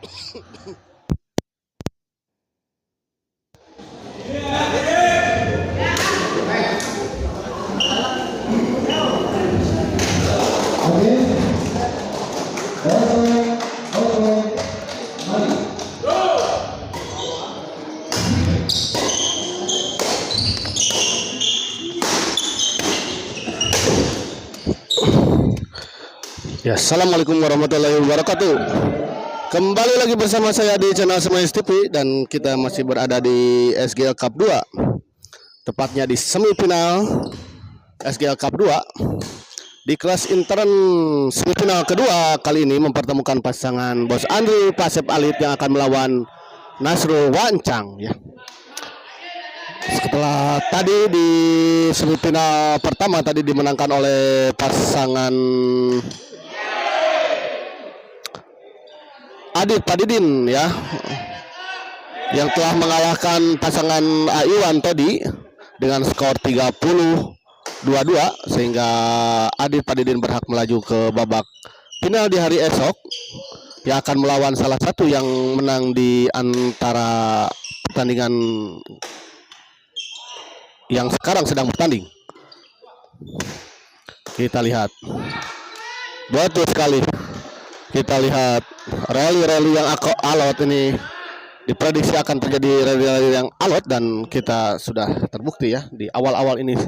Ya, assalamualaikum warahmatullahi wabarakatuh. Kembali lagi bersama saya di channel Semais TV dan kita masih berada di SGL Cup 2. Tepatnya di semifinal SGL Cup 2. Di kelas intern semifinal kedua kali ini mempertemukan pasangan Bos Andri Pasep Alit yang akan melawan Nasrul Wancang ya. Setelah tadi di semifinal pertama tadi dimenangkan oleh pasangan Adit Padidin ya, yang telah mengalahkan pasangan Iwan Todi dengan skor 30-22 sehingga Adit Padidin berhak melaju ke babak final di hari esok yang akan melawan salah satu yang menang di antara pertandingan yang sekarang sedang bertanding. Kita lihat, betul sekali. Kita lihat rally-rally yang alot ini, diprediksi akan terjadi rally-rally yang alot dan kita sudah terbukti ya di awal-awal ini.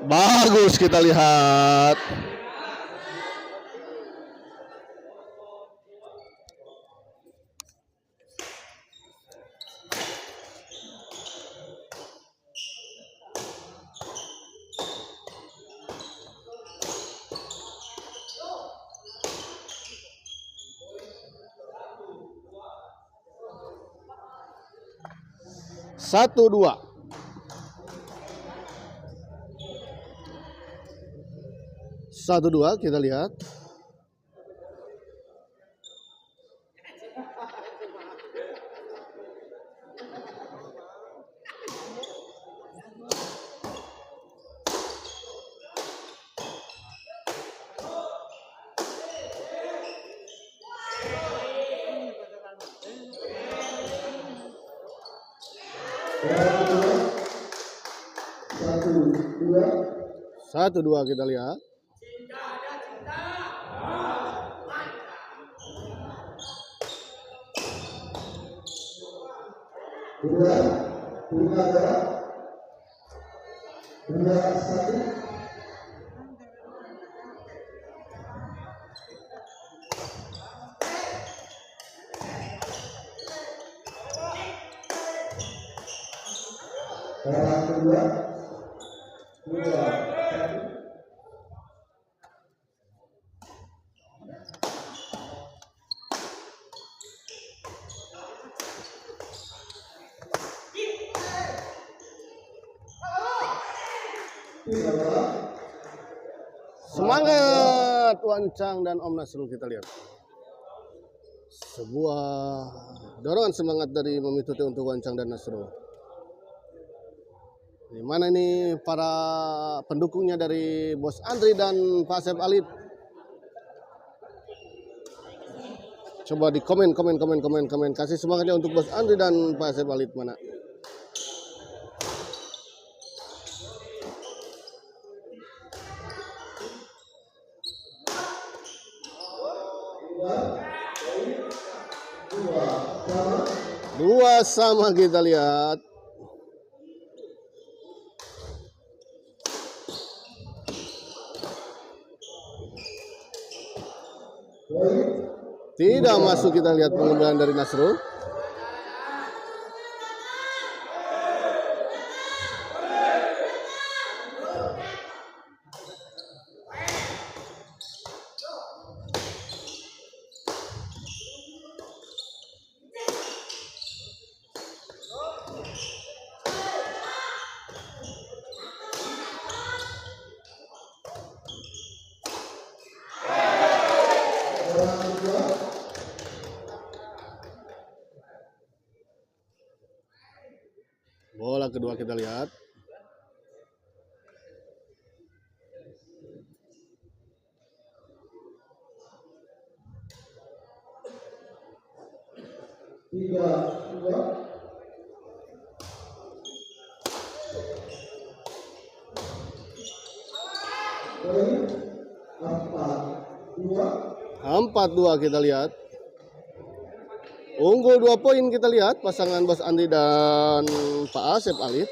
Bagus, kita lihat. Satu dua. Kita lihat. Satu dua kita lihat. Semangat Wancang dan Om Nasrul, kita lihat. Sebuah dorongan semangat dari Mami Tuti untuk Wancang dan Nasrul. Di mana ini para pendukungnya dari Bos Andri dan Pasep Alit? Coba di komen kasih semangatnya untuk Bos Andri dan Pasep Alit mana? Dua sama kita lihat. Tidak masuk, kita lihat pengembangan dari Nasrul. Bola kedua kita lihat. 4-2 kita lihat. Unggul 2 poin kita lihat pasangan Bos Andri dan Pak Asep Alit.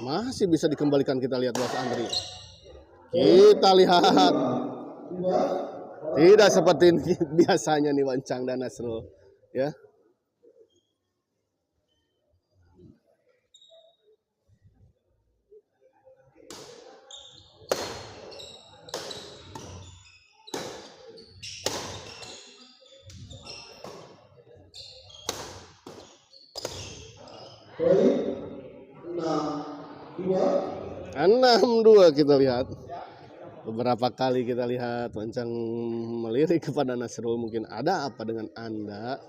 Masih bisa dikembalikan, kita lihat Bos Andri. Kita lihat. Tidak seperti biasanya nih Wancang dan Nasrul, ya. Enam dua kita lihat. Beberapa kali kita lihat Wancang melirik kepada Nasrul, mungkin ada apa dengan Anda?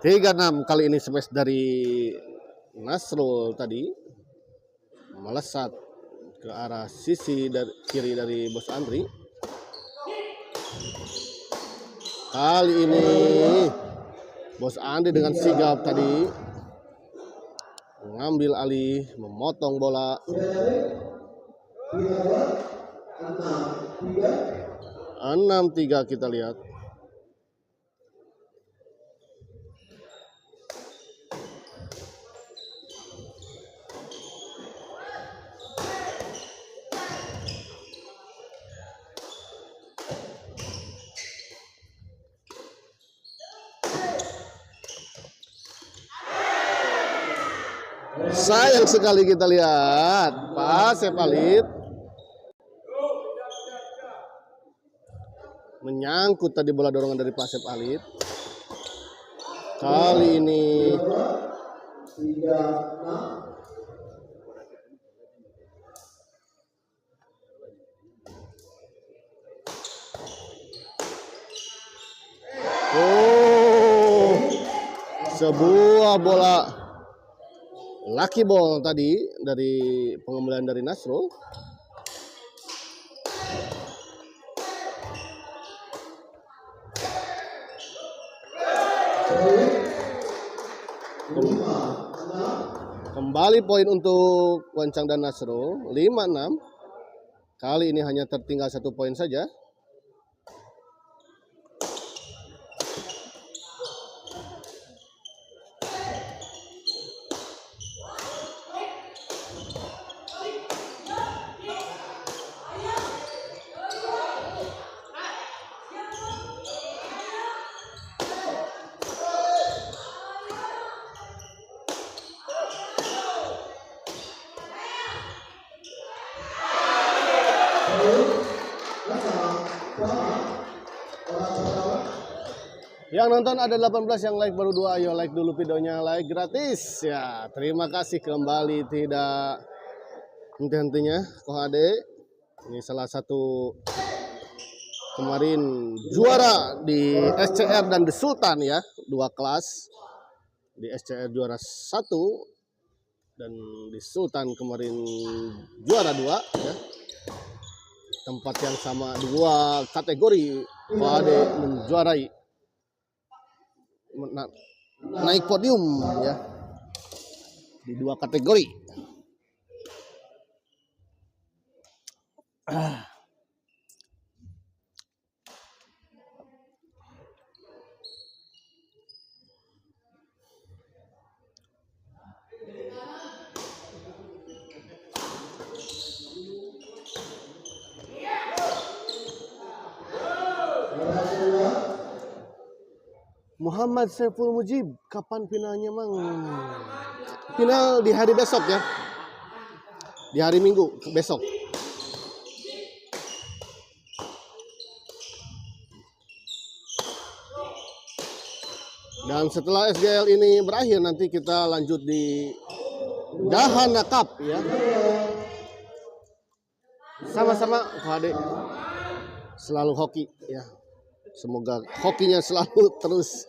Tiga 6 kali ini smash dari Nasrul tadi melesat ke arah sisi kiri dari Bos Andri. Kali ini Bos Andri dengan sigap tadi mengambil alih, memotong bola. 6-3 kita lihat. Sayang sekali kita lihat Pak Asep Alit menyangkut tadi bola dorongan dari Pak Asep Alit. Kali ini sebuah bola lucky ball tadi dari pengembalian dari Nasrul. Kembali poin untuk Wancang dan Nasrul, 5-6. Kali ini hanya tertinggal 1 poin saja. Yang nonton ada 18, yang like baru 2. Ayo like dulu videonya, like gratis. Ya, terima kasih kembali tidak henti-hentinya Ko Ade. Ini salah satu kemarin juara di SCR dan di Sultan ya, 2 kelas. Di SCR juara 1 dan di Sultan kemarin juara 2 ya. Tempat yang sama 2 kategori Ko Ade menjuarai, naik podium ya di 2 kategori. Muhammad Saiful Mujib, kapan finalnya, Mang? Final di hari besok ya. Di hari Minggu besok. Dan setelah SGL ini berakhir, nanti kita lanjut di Dahana Cup ya. Sama-sama KD. Selalu hoki ya. Semoga hokinya selalu terus.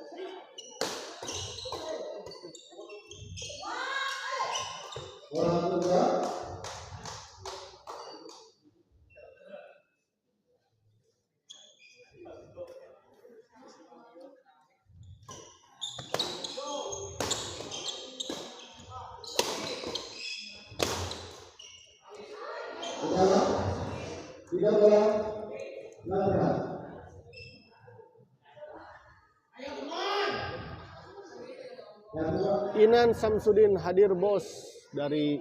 Inan Samsudin hadir bos dari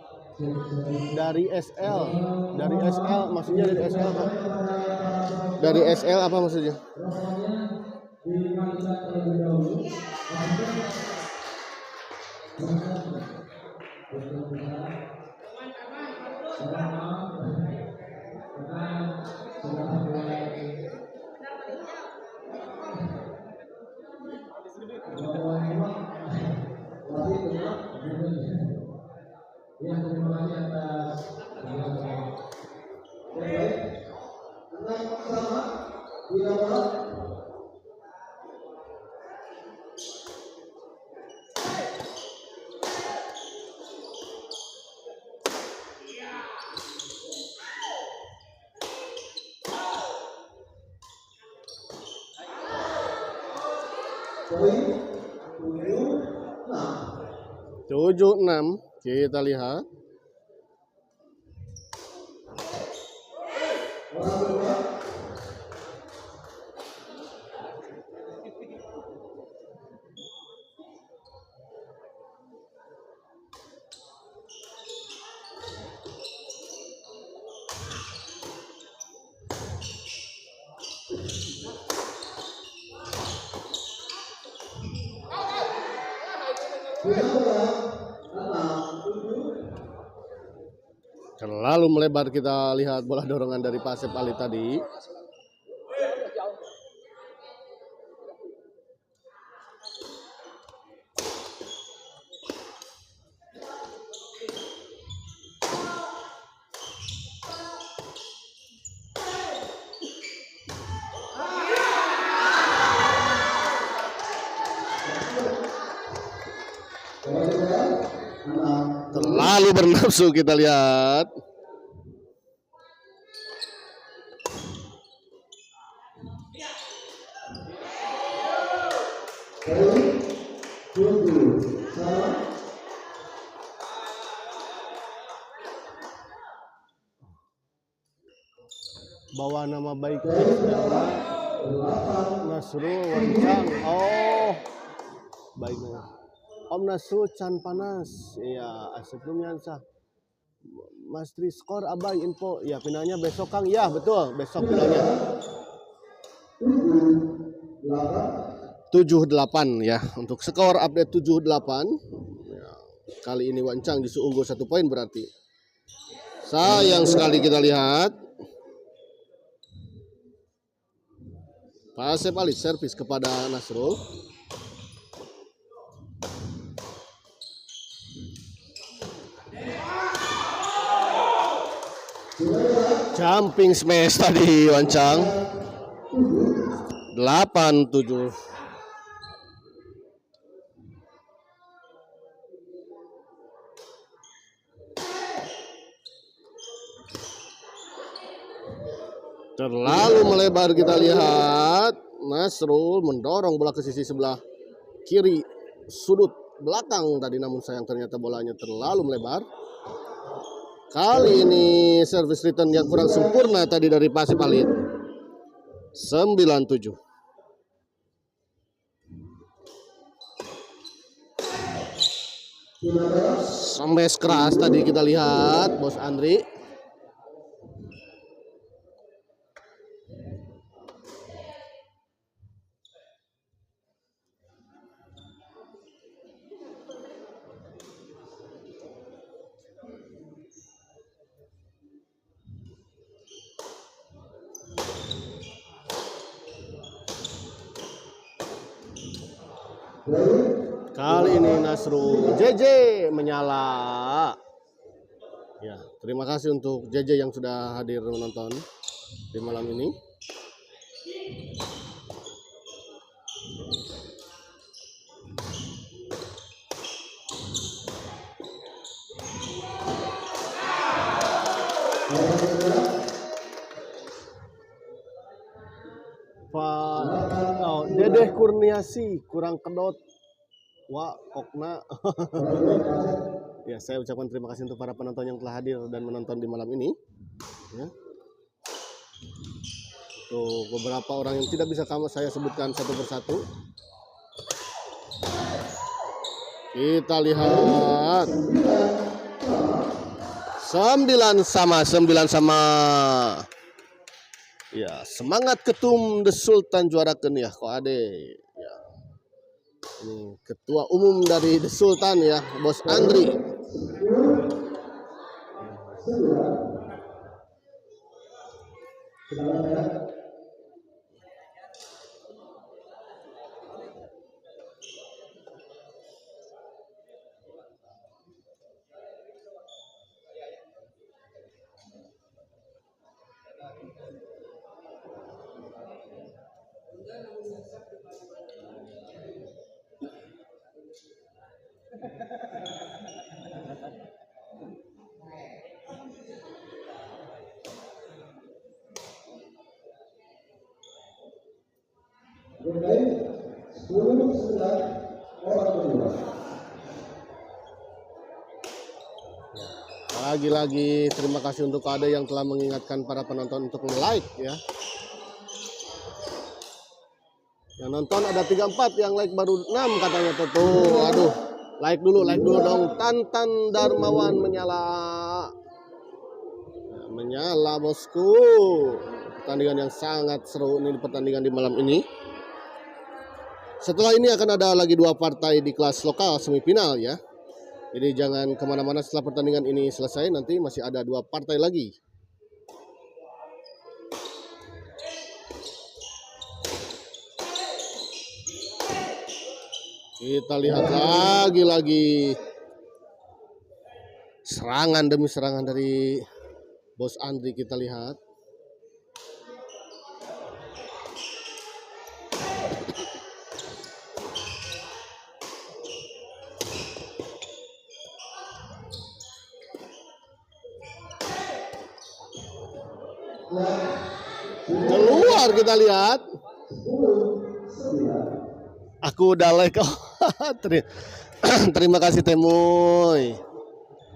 SL. Dari SL maksudnya dari SL apa? Dari SL apa maksudnya? Tujuh enam kita lihat. Terlalu melebar, kita lihat bola dorongan dari Pasep Ali tadi. Terlalu bernafsu, kita lihat. Bawa nama baik Nasrul Wancang. Oh, baiknya. Om Nasrul Can Panas, iya. Sebelumnya sah. Mas Tri skor Abai info, ya finalnya besok Kang, ya betul besok finalnya. 7-8 ya, untuk skor update 7-8. Ya, kali ini Wancang justru unggul 1 poin berarti. Sayang sekali, kita lihat. Pasep Ali servis kepada Nasrul. Jumping smash tadi Wancang. 8-7. Terlalu melebar, kita lihat. Nasrul mendorong bola ke sisi sebelah kiri sudut belakang tadi, namun sayang ternyata bolanya terlalu melebar. Kali ini service return yang kurang sempurna tadi dari Pasep Ali. 9-7. Sampai keras tadi kita lihat Bos Andri. Kali ini Nasrul JJ menyala. Ya, terima kasih untuk JJ yang sudah hadir menonton di malam ini. Dedeh Kurniasi kurang kedot. Wah, kokna. Ya, saya ucapkan terima kasih untuk para penonton yang telah hadir dan menonton di malam ini. Ya. Untuk beberapa orang yang tidak bisa saya sebutkan satu persatu. Kita lihat 9 sama. Ya, semangat ketum The Sultan juarakan ya, kok ade. Ya. Ini ketua umum dari The Sultan ya, Bos Andri. Lagi-lagi terima kasih untuk Ade yang telah mengingatkan para penonton untuk like ya. Yang nonton ada 34, yang like baru 6 katanya tuh. Aduh, like dulu dong. Tantan Darmawan menyala. Menyala bosku. Pertandingan yang sangat seru ini, pertandingan di malam ini. Setelah ini akan ada lagi 2 partai di kelas lokal semifinal ya. Jadi jangan kemana-mana, setelah pertandingan ini selesai nanti masih ada 2 partai lagi. Kita lihat lagi serangan demi serangan dari Bos Andri, kita lihat. Keluar, kita lihat. Aku udah like. Terima kasih Temoy.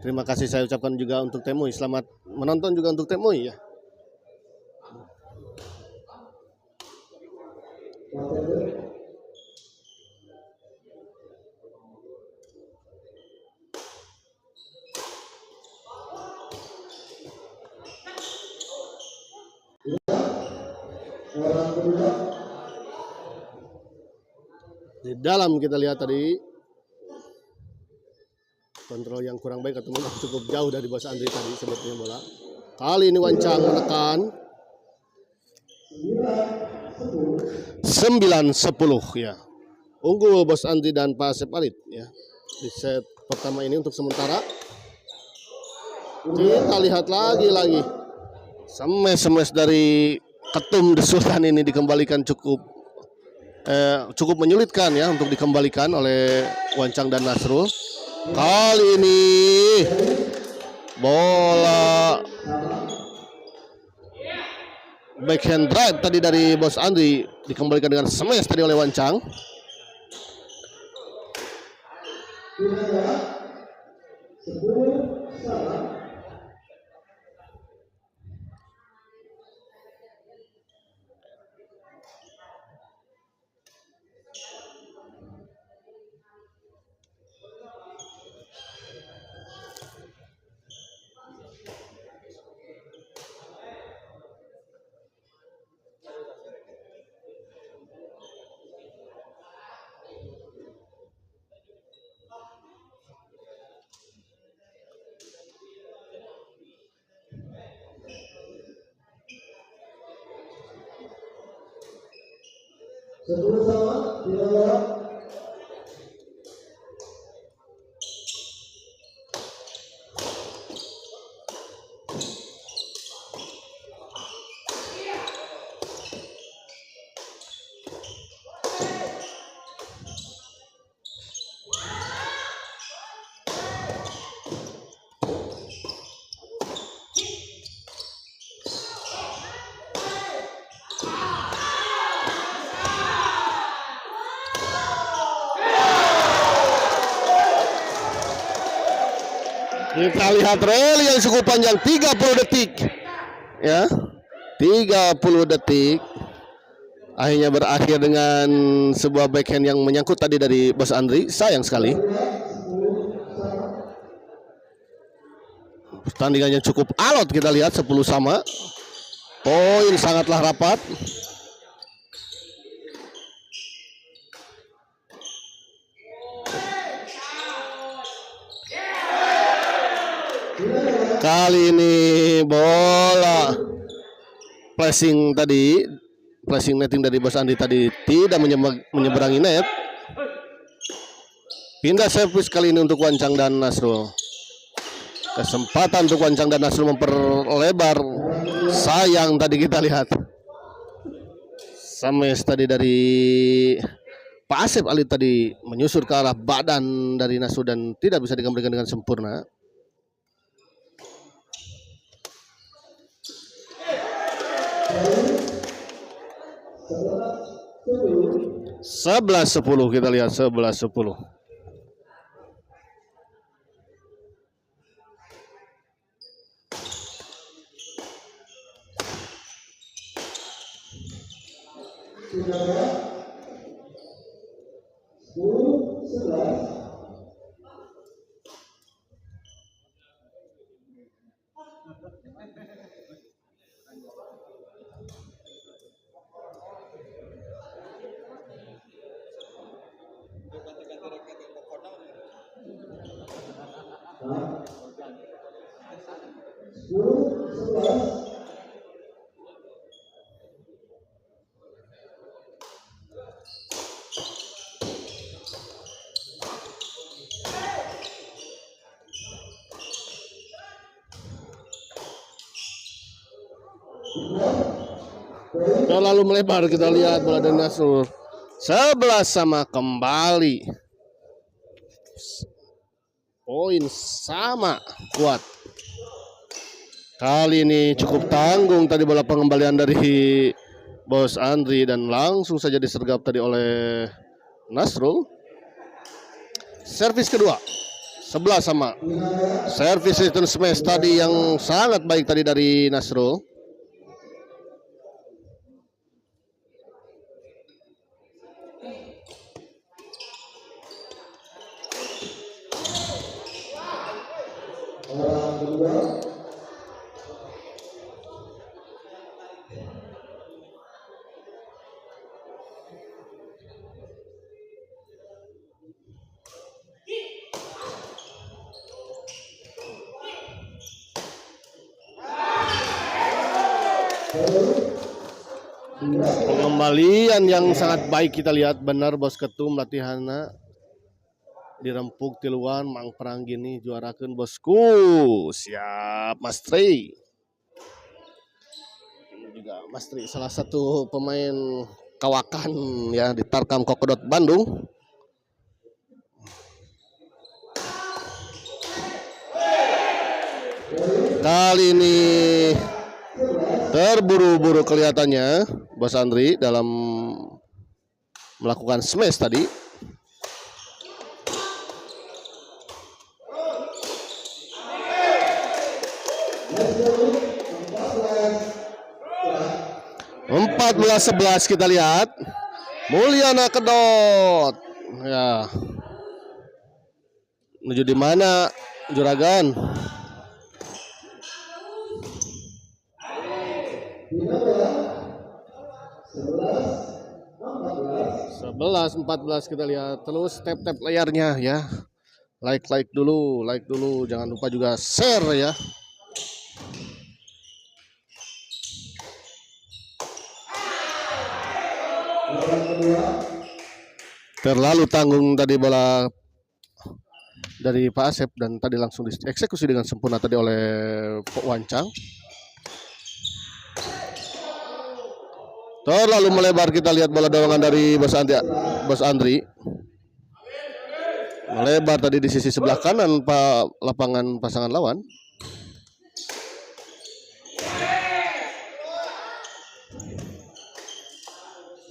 Terima kasih saya ucapkan juga untuk Temoy. Selamat menonton juga untuk Temoy ya. Di dalam kita lihat tadi kontrol yang kurang baik atau cukup jauh dari Bos Andri tadi sebetulnya bola. Kali ini Wancang menekan 9-10 ya. Unggul Bos Andri dan Pak Asep Alit ya. Di set pertama ini untuk sementara. Kita lihat lagi. Smash dari ketum The Sultan ini dikembalikan cukup menyulitkan ya untuk dikembalikan oleh Wancang dan Nasrul. Kali ini bola backhand drive tadi dari Bos Andri dikembalikan dengan smash tadi oleh Wancang. Kita lihat rally yang cukup panjang 30 detik. Ya. 30 detik. Akhirnya berakhir dengan sebuah backhand yang menyangkut tadi dari Bos Andri. Sayang sekali. Pertandingan yang cukup alot kita lihat 10 sama. Poin sangatlah rapat. Kali ini bola flashing netting dari Bos Andi tadi tidak menyeberangi net. Pindah servis kali ini untuk Wancang dan Nasrul. Kesempatan untuk Wancang dan Nasrul memperlebar. Sayang tadi kita lihat. Sames tadi dari Pak Asep Ali tadi menyusur ke arah badan dari Nasrul dan tidak bisa dikembalikan dengan sempurna. 11-10 kita lihat 11-10. Terlalu melebar kita lihat bola dari Nasrul. 11 sama kembali. Poin sama kuat. Kali ini cukup tanggung tadi bola pengembalian dari Bos Andri dan langsung saja disergap tadi oleh Nasrul. Servis kedua 11 sama. Servis return smash tadi yang sangat baik tadi dari Nasrul. Pengembalian yang sangat baik kita lihat, benar Bos Ketum latihannya dirempuk tiluan Mang Perang gini juarakeun bosku. Siap Mas Tri. Ini juga Mas Tri salah satu pemain kawakan ya di Tarkam Kokodot Bandung. Kali ini terburu-buru kelihatannya Bos Andri dalam melakukan smash tadi. Empat 14-11 kita lihat. Mulyana kedot. Ya. Menuju di mana Juragan? 11-14 kita lihat. Terus tap layarnya ya. Like dulu, jangan lupa juga share ya. Terlalu tanggung tadi bola dari Pak Asep dan tadi langsung dieksekusi dengan sempurna tadi oleh Pak Wancang. Terlalu melebar kita lihat bola dorongan dari Bos Andri. Melebar tadi di sisi sebelah kanan lapangan pasangan lawan.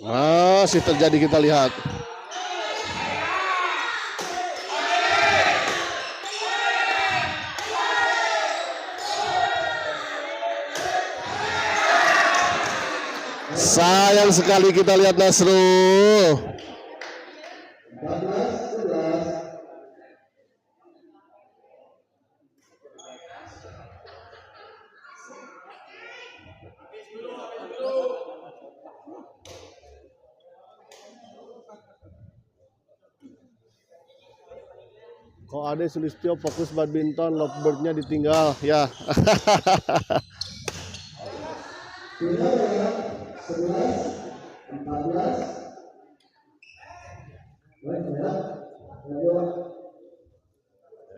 Masih terjadi kita lihat. Sayang sekali kita lihat Nasrul. Kok Ade Sulistyo fokus badminton, lovebird-nya ditinggal ya.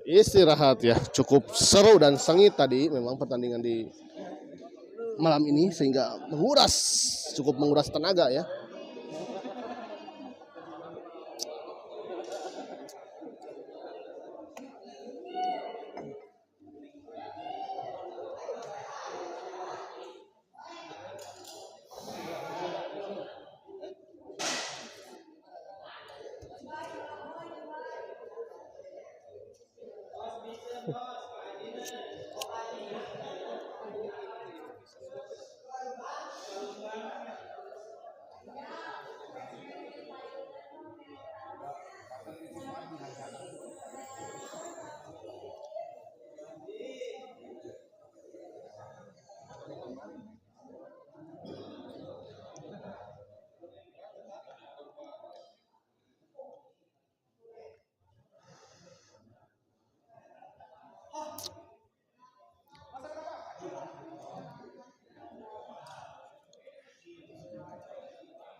Istirahat ya, cukup seru dan sengit tadi memang pertandingan di malam ini sehingga cukup menguras tenaga ya.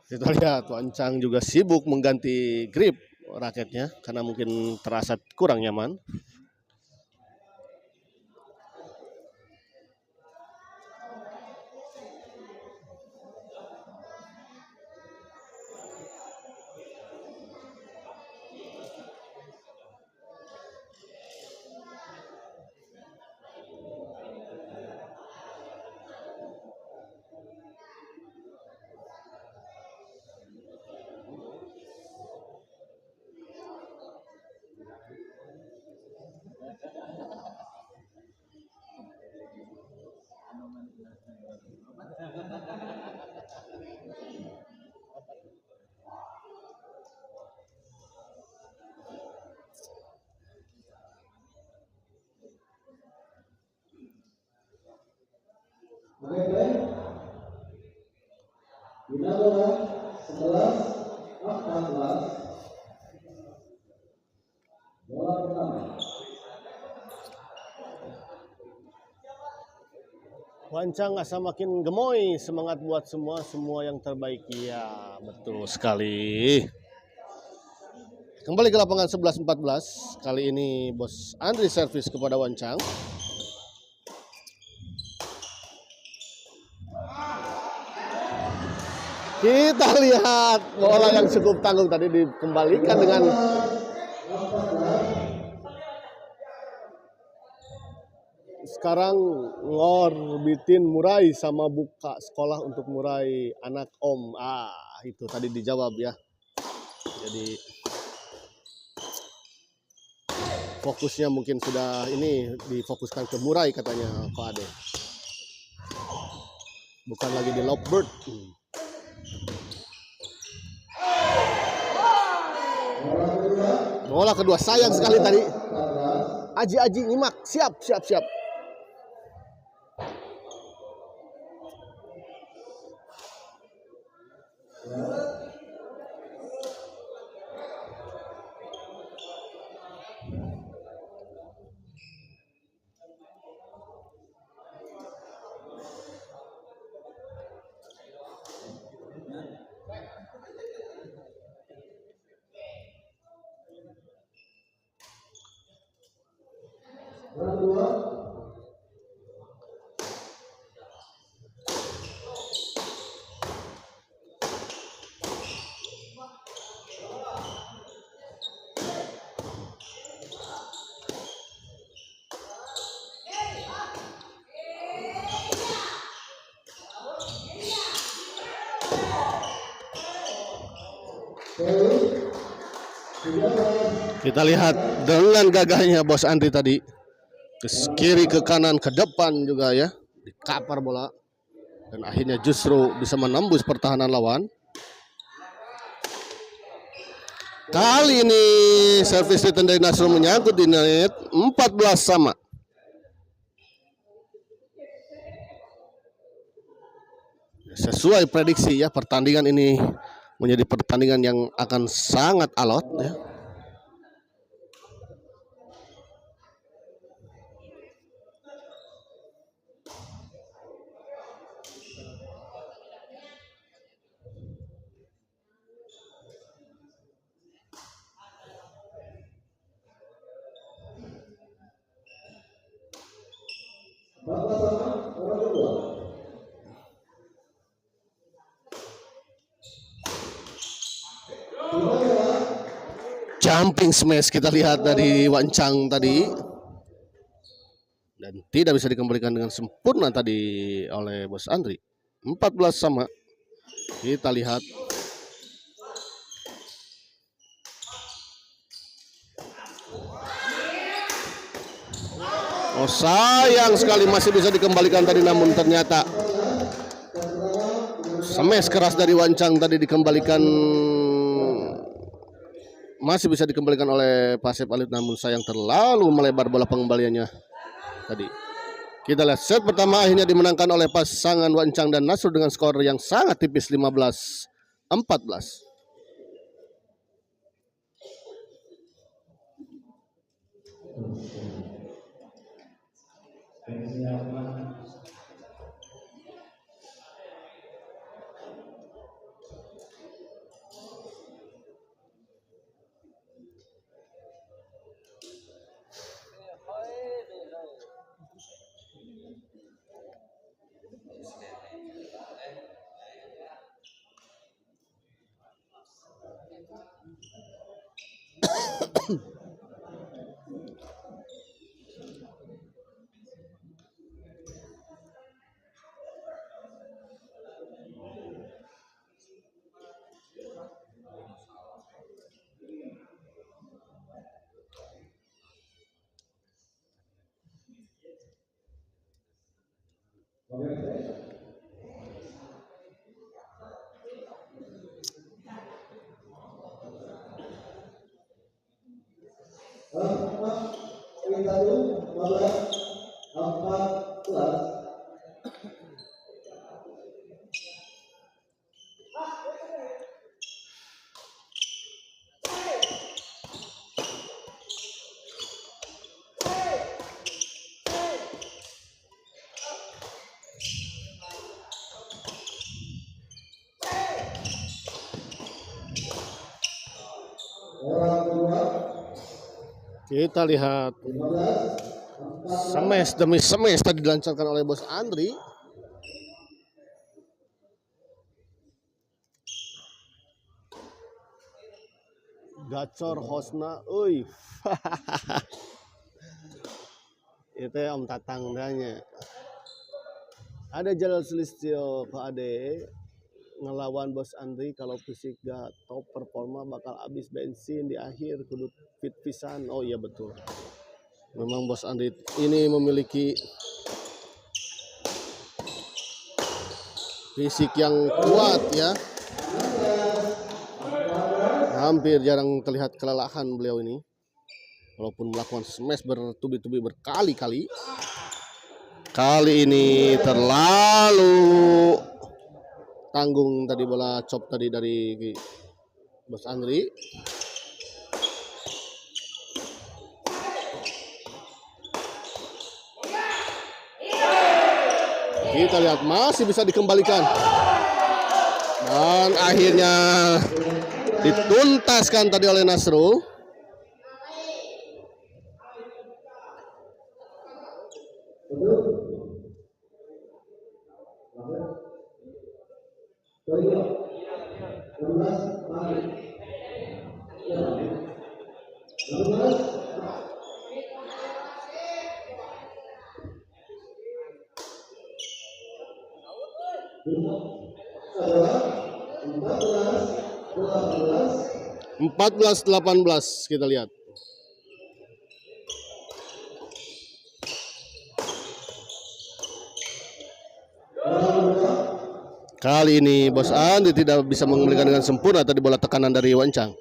Kita lihat Wancang juga sibuk mengganti grip raketnya karena mungkin terasa kurang nyaman. Wancang asa makin gemoy, semangat buat semua yang terbaik. Ya, betul sekali. Kembali ke lapangan 11-14. Kali ini Bos Andri servis kepada Wancang. Kita lihat bola yang cukup tanggung tadi dikembalikan dengan sekarang ngorbitin Murai sama buka sekolah untuk Murai anak Om. Itu tadi dijawab ya. Jadi fokusnya mungkin sudah ini difokuskan ke Murai katanya Pak Ade. Bukan lagi di lovebird. Bola kedua sayang sekali tadi. Aji nyimak, siap. Kita lihat dengan gagahnya Bos Andri tadi. Ke kiri, ke kanan, ke depan juga ya. Dikapar bola. dan akhirnya justru bisa menembus pertahanan lawan. Kali ini servis return dari Nasrul menyangkut di net. 14 sama. Sesuai prediksi ya, pertandingan ini menjadi pertandingan yang akan sangat alot ya. Jumping smash kita lihat dari Wancang tadi, dan tidak bisa dikembalikan dengan sempurna tadi oleh Bos Andri. 14 sama. Kita lihat. Oh, sayang sekali masih bisa dikembalikan tadi, namun ternyata smash keras dari Wancang tadi dikembalikan, masih bisa dikembalikan oleh Pasep Alif, namun sayang terlalu melebar bola pengembaliannya tadi. Kita lihat set pertama akhirnya dimenangkan oleh pasangan Wancang dan Nasrul dengan skor yang sangat tipis 15-14. Kita lihat smash demi smash tadi dilancarkan oleh Bos Andri. Gacor hostna, uy. Itu Om Tatang danya. Ada Jalal Sulistyo Pak Ade ngelawan Bos Andri, kalau fisik gak top performa bakal habis bensin di akhir, kudu fit pisan. Oh iya betul, memang Bos Andri ini memiliki fisik yang kuat ya, hampir jarang terlihat kelelahan beliau ini walaupun melakukan smash bertubi-tubi berkali-kali. Kali ini terlalu tanggung tadi bola chop tadi dari Bos Andri. Kita lihat masih bisa dikembalikan. Dan akhirnya dituntaskan tadi oleh Nasrul. Empat belas 18 kita lihat. Kali ini Bos Andi tidak bisa mengembalikan dengan sempurna tadi bola tekanan dari Wancang.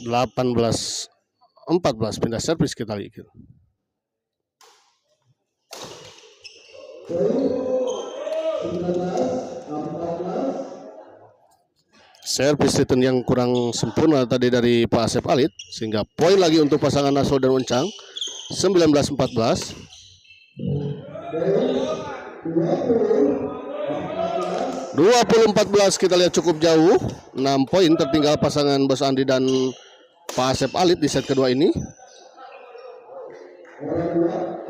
Delapan belas 14 pindah servis kita lihat. Servis return yang kurang sempurna tadi dari Pak Asep Alit sehingga poin lagi untuk pasangan Nasrul dan Wancang 19-14. 20-14 kita lihat cukup jauh, 6 poin tertinggal pasangan Bos Andi dan Pak Asep Alit di set kedua ini.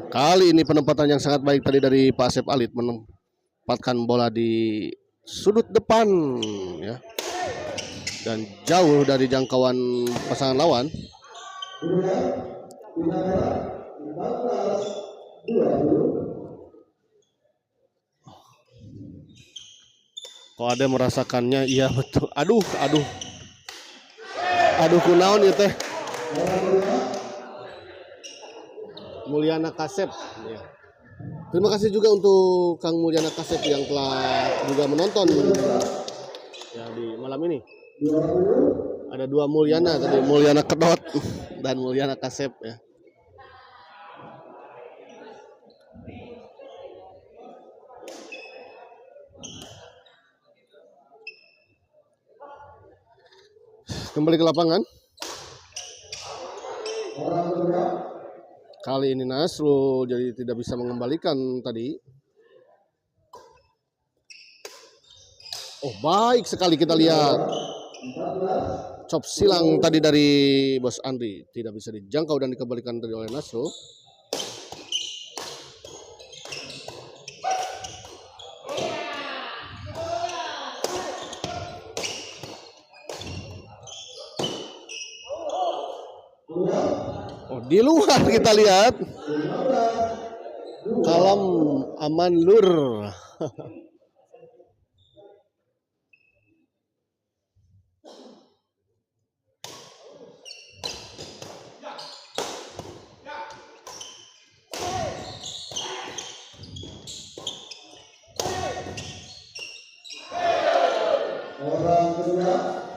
Kali ini penempatan yang sangat baik tadi dari Pak Asep Alit menempatkan bola di sudut depan ya. Dan jauh dari jangkauan pasangan lawan. Kok ada merasakannya? Iya betul. Aduh kunaon ya teh. Mulyana Kasep. Ya. Terima kasih juga untuk Kang Mulyana Kasep yang telah juga menonton ya di malam ini. Ada 2 Mulyana tadi, Mulyana Kedot dan Mulyana Kasep ya. Kembali ke lapangan. Kali ini Nasrul jadi tidak bisa mengembalikan tadi. Oh baik sekali kita lihat. Chop silang tadi dari Bos Andri tidak bisa dijangkau dan dikembalikan dari oleh Nasrul. Oh di luar kita lihat. Kalam aman lur.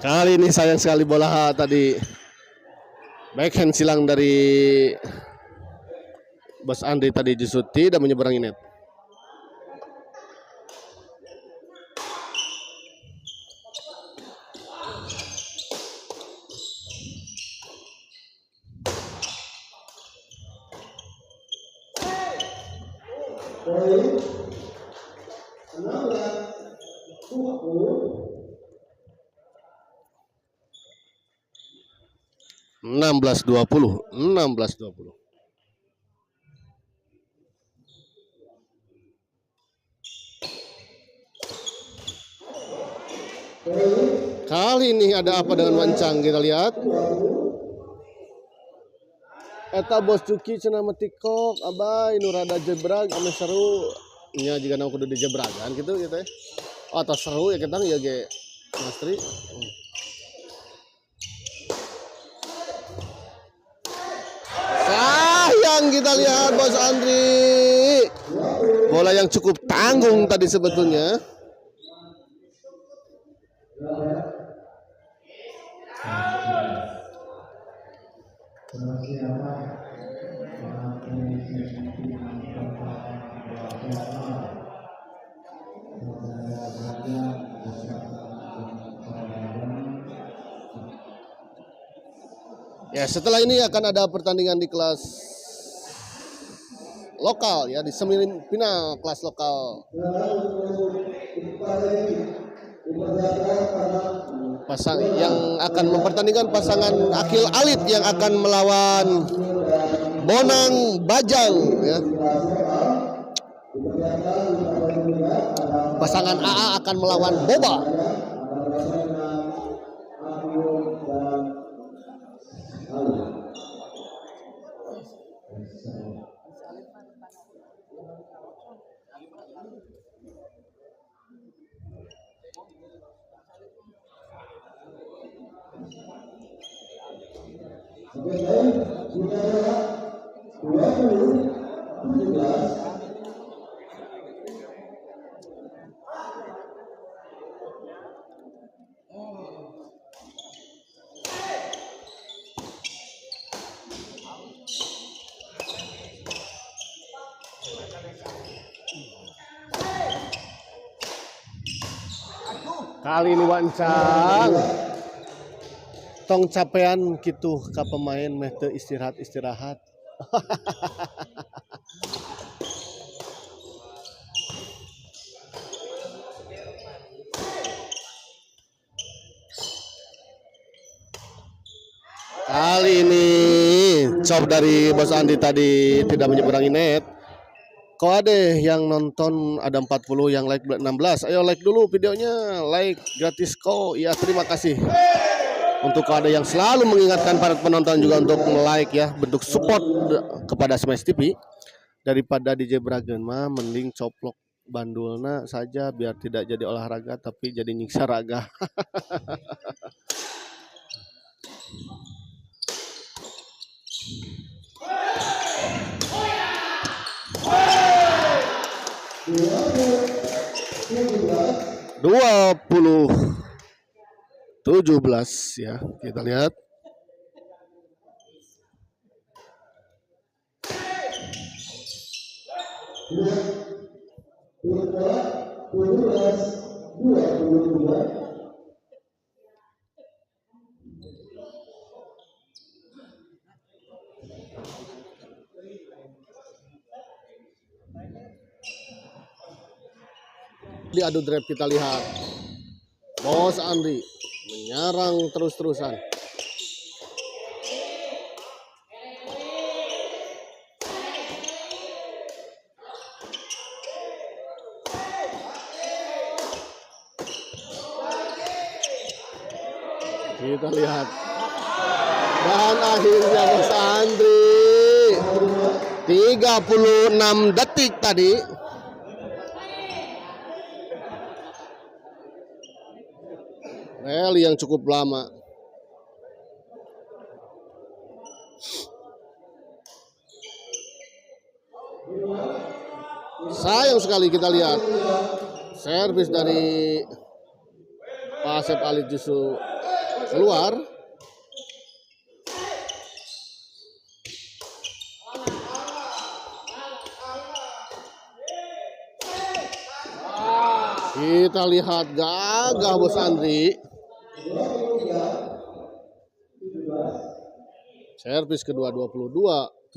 Kali ini sayang sekali bola tadi backhand silang dari Bos Andri tadi justru tidak menyeberangi net. Enam belas 20. Kali ini ada apa dengan Wancang kita lihat. Eta Bos Cuki cenah metikok abai nu rada jebrag ame seru nya juga na kudu dijebragan gitu ya. Oh atau seru ya kita ya ge Mastri. Sayang kita lihat Bos Andri. Bola yang cukup tanggung tadi sebetulnya. Ya setelah ini akan ada pertandingan di kelas lokal ya di semifinal kelas lokal. Yang akan mempertandingkan pasangan Akil Alit yang akan melawan Bonang Bajang ya. Pasangan AA akan melawan Boba. Kali ini wancang tong capean gitu ka pemain meh teu istirahat. Kali ini chop dari Bos Andi tadi tidak menyeberangi net. Kau ada yang nonton ada 40, yang like 16. Ayo like dulu videonya, like gratis kok. Ya terima kasih. Untuk kau ada yang selalu mengingatkan para penonton juga untuk like ya, bentuk support kepada Smash TV. Daripada DJ Bragen mah mending coplok bandulna saja biar tidak jadi olahraga tapi jadi nyiksa raga. Dua puluh 17 ya, kita lihat. Di adu drive kita lihat Bos Andi menyerang terus-terusan. Kita lihat. Dan akhirnya Bos Andri 36 detik tadi. Rally yang cukup lama. Sayang sekali kita lihat servis dari Pak Asep Ali justru keluar. Kita lihat gagah Bos Andri. Servis kedua 22-17.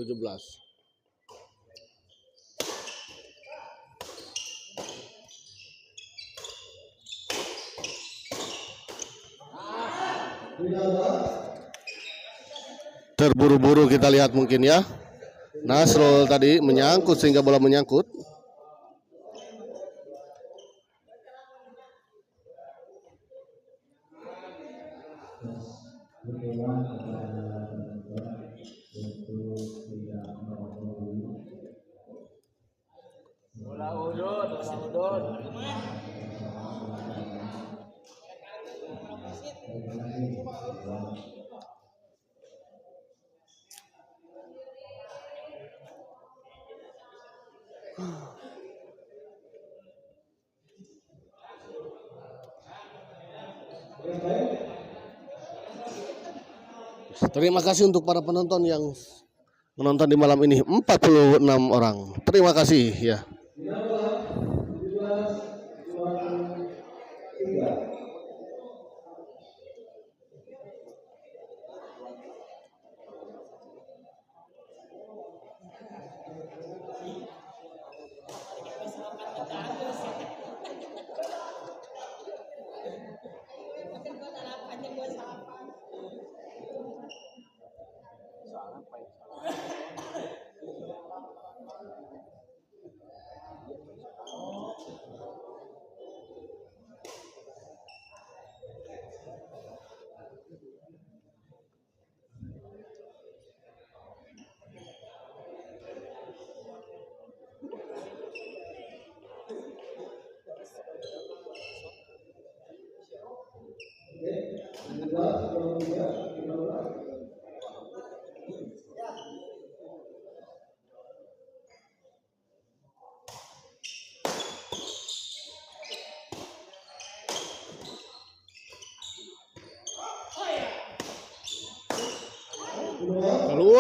Terburu-buru kita lihat mungkin ya. Nasrul tadi menyangkut sehingga bola menyangkut. Terima kasih untuk para penonton yang menonton di malam ini, 46 orang. Terima kasih ya.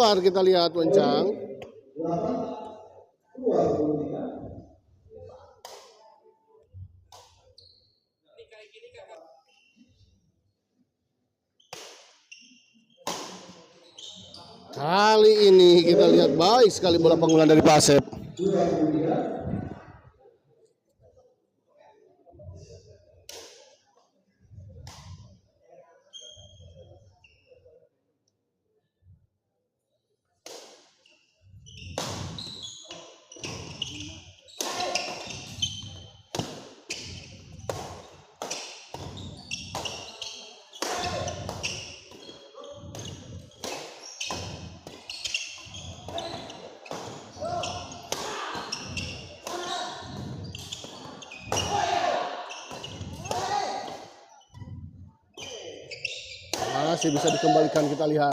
keluar, kita lihat Wancang. Kali ini kita lihat baik sekali bola pengumpulan dari Pak Asep. Masih bisa dikembalikan, kita lihat.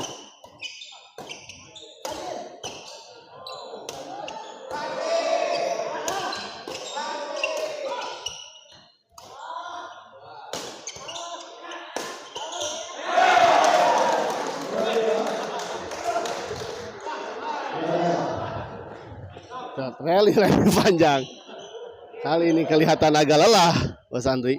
Rally panjang. Kali ini kelihatan agak lelah Bos Andri.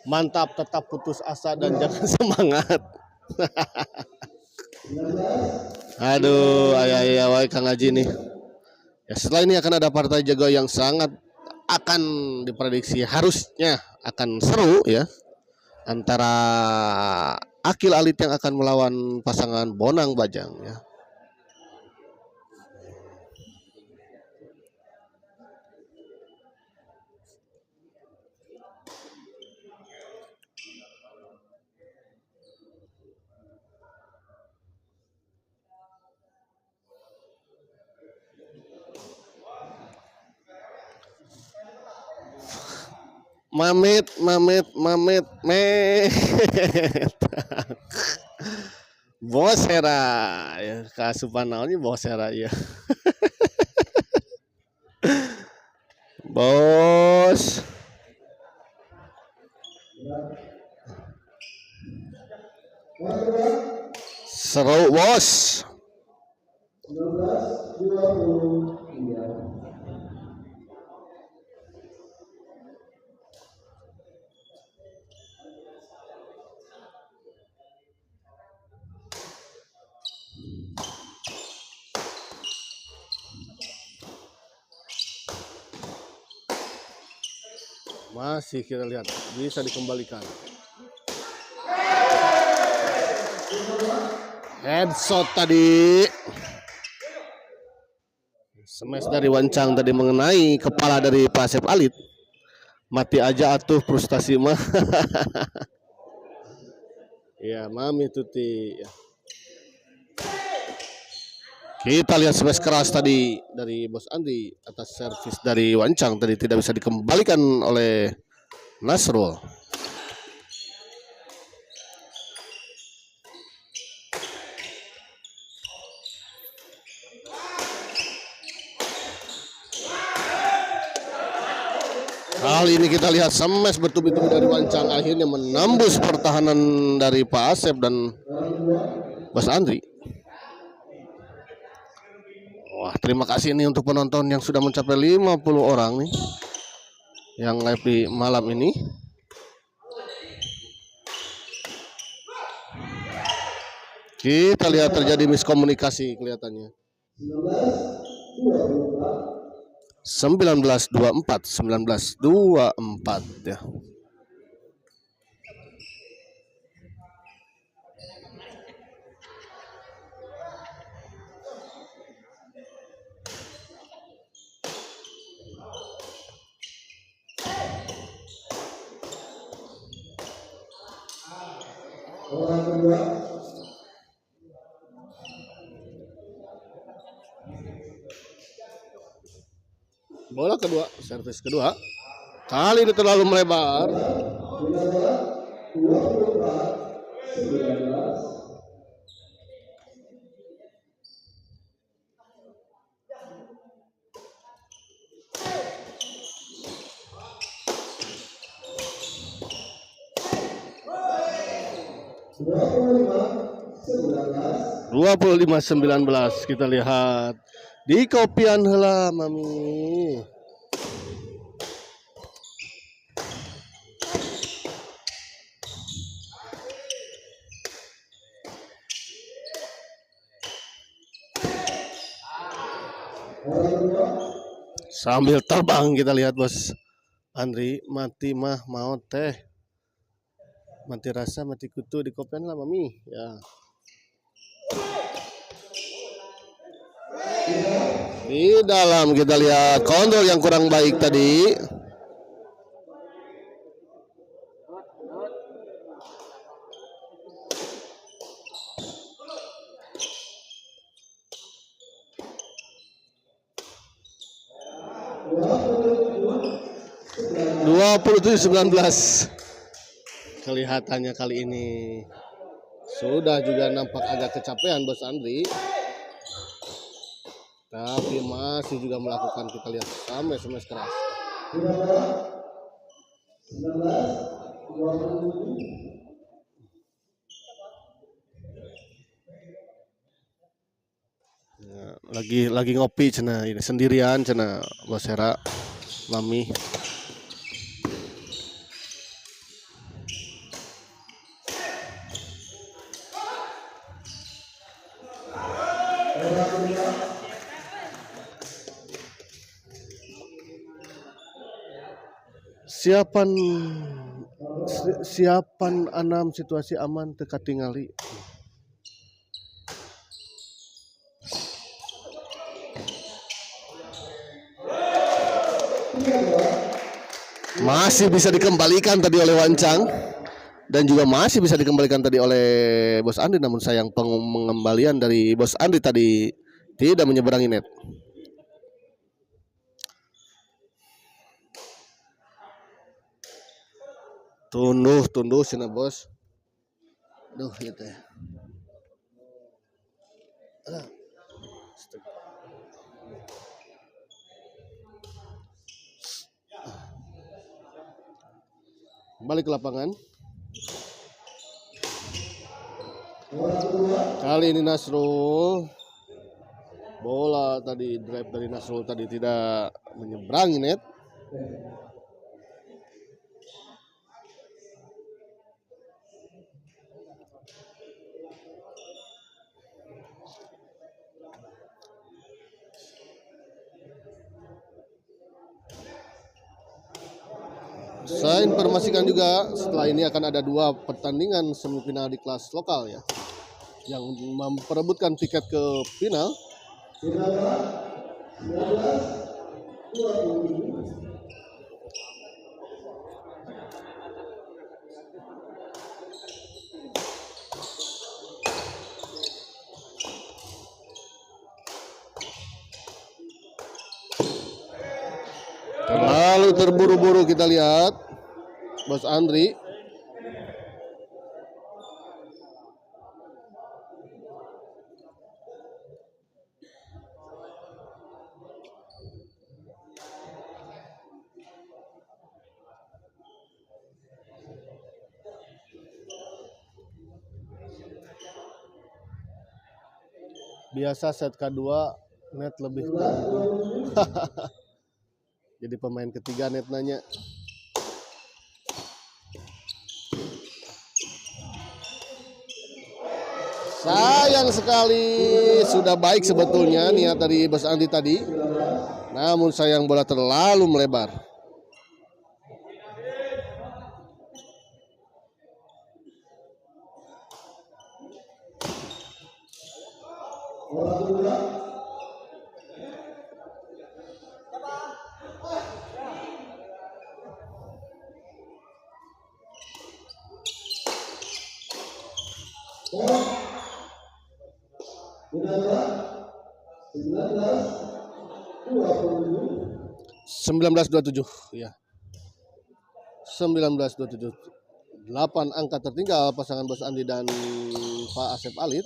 Mantap, tetap putus asa dan jangan semangat. Aduh, ayah Kang Haji nih. Ya, setelah ini akan ada partai jago yang sangat akan diprediksi harusnya akan seru ya. Antara Akil Alit yang akan melawan pasangan Bonang Bajang ya. Mamet. Bosera ya, kasupan naonnya Bosera ya. Bos. Seru bos. Masih kita lihat bisa dikembalikan. Headshot tadi. Smash dari Wancang tadi mengenai kepala dari Pak Asep Alit. Mati aja atuh frustasi mah. Ya, mami tuti. Kita lihat smash keras tadi dari Bos Andi atas servis dari Wancang tadi tidak bisa dikembalikan oleh Nasrul. Kali ini kita lihat smash bertubi-tubi dari Wancang akhirnya menembus pertahanan dari Pak Asep dan Bos Andri. Wah, terima kasih nih untuk penonton yang sudah mencapai 50 orang nih yang live di malam ini. Kita lihat terjadi miskomunikasi kelihatannya. 1924 ya. Orang kedua. Bola kedua, servis kedua. Kali ini terlalu melebar. Dua puluh lima 19. Kita lihat di kopian heula Mami. Sambil terbang kita lihat Bos Andri, mati mah mau teh, mati rasa mati kutu di kopian lah Mami ya. Di dalam kita lihat kontrol yang kurang baik tadi. Dua 27-19. Kelihatannya kali ini sudah juga nampak agak kecapean Bos Andri, tapi masih juga melakukan, kita lihat sampai keras. Ya, lagi ngopi cina ini sendirian cina Bos Hera Mami. Siapan anam situasi aman teka tingali. Masih bisa dikembalikan tadi oleh Wancang dan juga masih bisa dikembalikan tadi oleh Bos Andri, namun sayang pengembalian dari Bos Andri tadi tidak menyeberangi net. Tunduh sini Bos. Duh gitu ya. Balik ke lapangan. Kali ini Nasrul. Bola tadi, drive dari Nasrul tadi tidak menyeberangi net. Saya informasikan juga setelah ini akan ada 2 pertandingan semifinal di kelas lokal ya, yang memperebutkan tiket ke final. Terlalu terburu-buru kita lihat Bos Andri. Biasa set kedua net lebih jadi pemain ketiga net nanya. Sayang sekali, sudah baik sebetulnya niat dari Bos Andi tadi, namun sayang bola terlalu melebar. 19-27 ya. 19-27. 8 angka tertinggal pasangan Bos Andi dan Pak Asep Alit.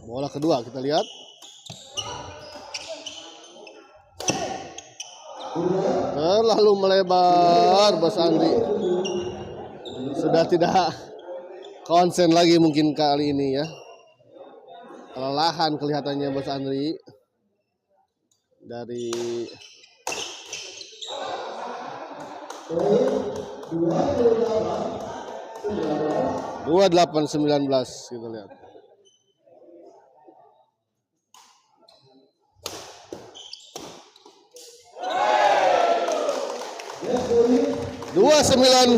Bola kedua kita lihat. Terlalu melebar Bos Andi. Sudah tidak konsen lagi mungkin kali ini ya. Kelelahan kelihatannya Bos Andri dari 28-19 kita lihat. Dua 19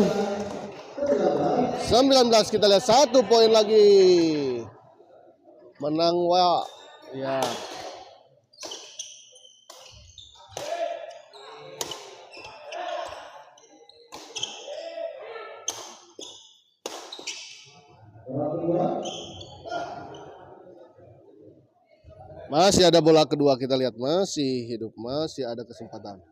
kita lihat 1 poin lagi. Menang wa ya. Masih ada bola kedua kita lihat, masih hidup, masih ada kesempatan.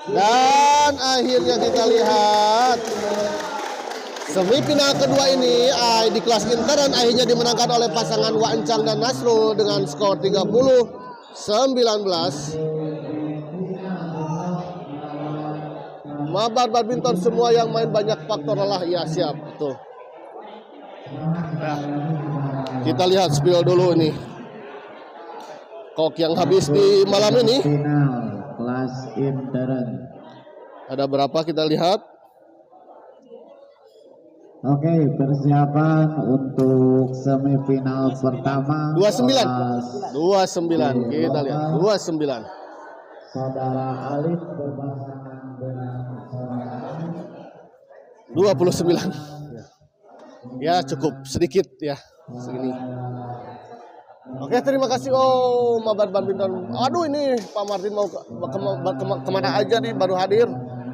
Dan akhirnya kita lihat semifinal kedua ini di kelas intern akhirnya dimenangkan oleh pasangan Wa Encang dan Nasrul dengan skor 30-19. Mabar badminton semua yang main banyak faktor lelah, ya siap tuh. Nah, kita lihat spill dulu nih. Kok yang habis di malam ini? Final kelas intern. Ada berapa kita lihat? Oke, persiapan untuk semifinal pertama 29 kita lihat 29. Saudara Alif berpasangan dengan saudara 29 ya cukup sedikit ya segini. Oke, terima kasih Mabar Badminton. Aduh, ini Pak Martin mau kemana aja nih, baru hadir.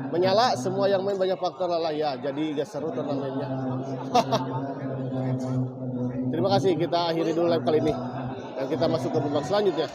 Menyala, semua yang main banyak faktor lelah ya, jadi gak seru turnamennya. Terima kasih, kita akhiri dulu live kali ini dan kita masuk ke babak selanjutnya.